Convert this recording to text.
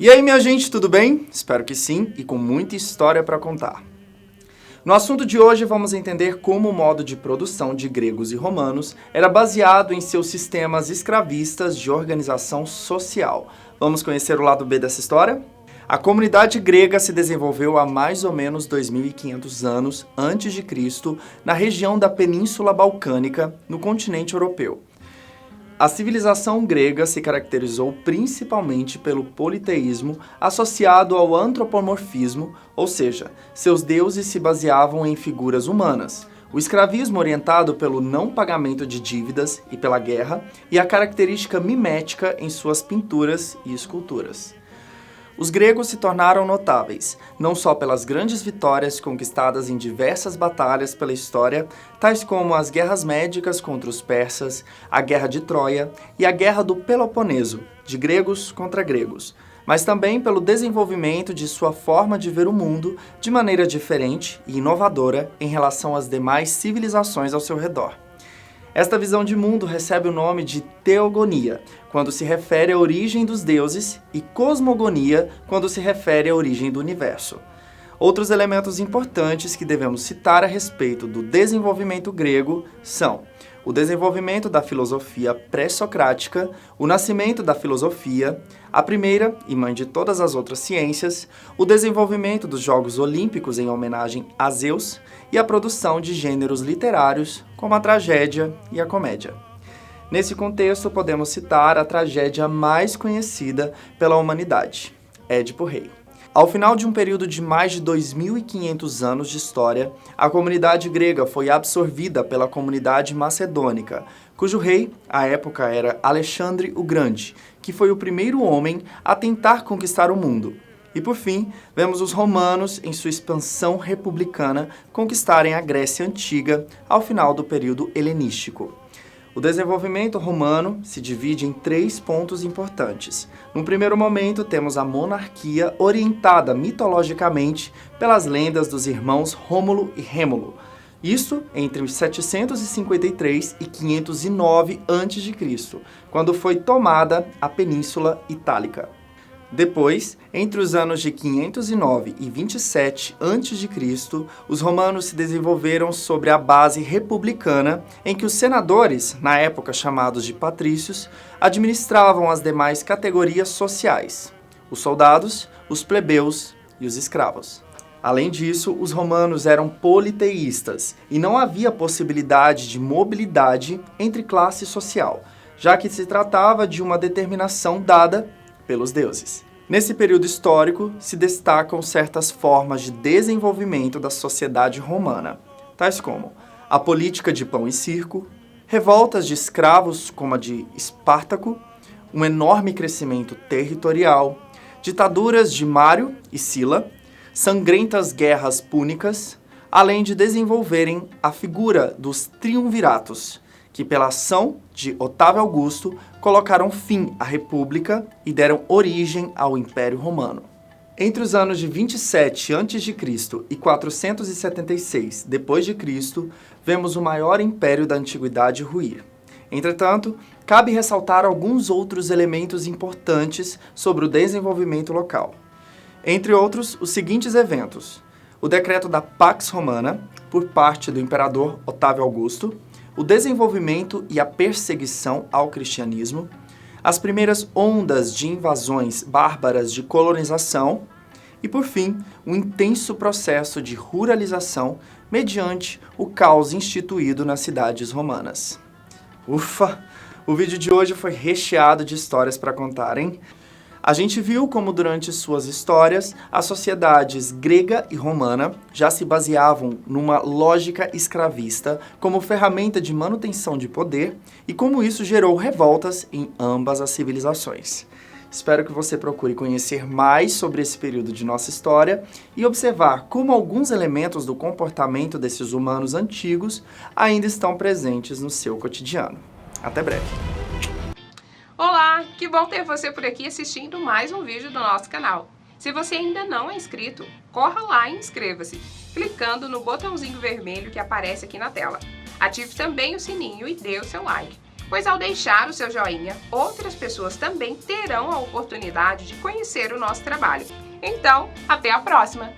E aí, minha gente, tudo bem? Espero que sim, e com muita história para contar. No assunto de hoje, vamos entender como o modo de produção de gregos e romanos era baseado em seus sistemas escravistas de organização social. Vamos conhecer o lado B dessa história? A comunidade grega se desenvolveu há mais ou menos 2.500 anos antes de Cristo, na região da Península Balcânica, no continente europeu. A civilização grega se caracterizou principalmente pelo politeísmo associado ao antropomorfismo, ou seja, seus deuses se baseavam em figuras humanas, o escravismo orientado pelo não pagamento de dívidas e pela guerra, e a característica mimética em suas pinturas e esculturas. Os gregos se tornaram notáveis, não só pelas grandes vitórias conquistadas em diversas batalhas pela história, tais como as guerras médicas contra os persas, a Guerra de Troia e a Guerra do Peloponeso, de gregos contra gregos, mas também pelo desenvolvimento de sua forma de ver o mundo de maneira diferente e inovadora em relação às demais civilizações ao seu redor. Esta visão de mundo recebe o nome de teogonia, quando se refere à origem dos deuses, e cosmogonia, quando se refere à origem do universo. Outros elementos importantes que devemos citar a respeito do desenvolvimento grego são o desenvolvimento da filosofia pré-socrática, o nascimento da filosofia, a primeira e mãe de todas as outras ciências, o desenvolvimento dos Jogos Olímpicos em homenagem a Zeus e a produção de gêneros literários como a tragédia e a comédia. Nesse contexto, podemos citar a tragédia mais conhecida pela humanidade, Édipo Rei. Ao final de um período de mais de 2.500 anos de história, a comunidade grega foi absorvida pela comunidade macedônica, cujo rei, à época, era Alexandre o Grande, que foi o primeiro homem a tentar conquistar o mundo. E por fim, vemos os romanos, em sua expansão republicana, conquistarem a Grécia Antiga ao final do período helenístico. O desenvolvimento romano se divide em 3 pontos importantes. No primeiro momento, temos a monarquia orientada mitologicamente pelas lendas dos irmãos Rômulo e Rêmulo. Isso entre os 753 e 509 a.C., quando foi tomada a Península Itálica. Depois, entre os anos de 509 e 27 a.C., os romanos se desenvolveram sobre a base republicana em que os senadores, na época chamados de patrícios, administravam as demais categorias sociais, os soldados, os plebeus e os escravos. Além disso, os romanos eram politeístas e não havia possibilidade de mobilidade entre classe social, já que se tratava de uma determinação dada pelos deuses. Nesse período histórico, se destacam certas formas de desenvolvimento da sociedade romana, tais como a política de pão e circo, revoltas de escravos como a de Espartaco, um enorme crescimento territorial, ditaduras de Mário e Sila, sangrentas guerras púnicas, além de desenvolverem a figura dos triunviratos, que pela ação de Otávio Augusto colocaram fim à República e deram origem ao Império Romano. Entre os anos de 27 a.C. e 476 d.C., vemos o maior império da antiguidade ruir. Entretanto, cabe ressaltar alguns outros elementos importantes sobre o desenvolvimento local. Entre outros, os seguintes eventos: o decreto da Pax Romana, por parte do imperador Otávio Augusto, o desenvolvimento e a perseguição ao cristianismo, as primeiras ondas de invasões bárbaras de colonização e, por fim, um intenso processo de ruralização mediante o caos instituído nas cidades romanas. Ufa! O vídeo de hoje foi recheado de histórias para contar, hein? A gente viu como durante suas histórias, as sociedades grega e romana já se baseavam numa lógica escravista como ferramenta de manutenção de poder e como isso gerou revoltas em ambas as civilizações. Espero que você procure conhecer mais sobre esse período de nossa história e observar como alguns elementos do comportamento desses humanos antigos ainda estão presentes no seu cotidiano. Até breve! Olá, que bom ter você por aqui assistindo mais um vídeo do nosso canal. Se você ainda não é inscrito, corra lá e inscreva-se, clicando no botãozinho vermelho que aparece aqui na tela. Ative também o sininho e dê o seu like. pois ao deixar o seu joinha, outras pessoas também terão a oportunidade de conhecer o nosso trabalho. Então, até a próxima!